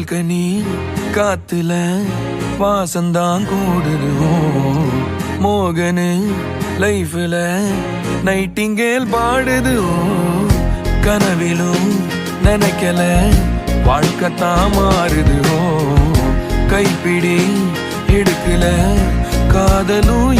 balcony காத்துல வாசந்தான் கூடுது மோகனு லைஃப்ல நைட்டிங்கேல் பாடுது கனவிலும் நினைக்கல வாழ்க்கைத்தான் மாறுது கைப்பிடி எடுக்கல காதலும்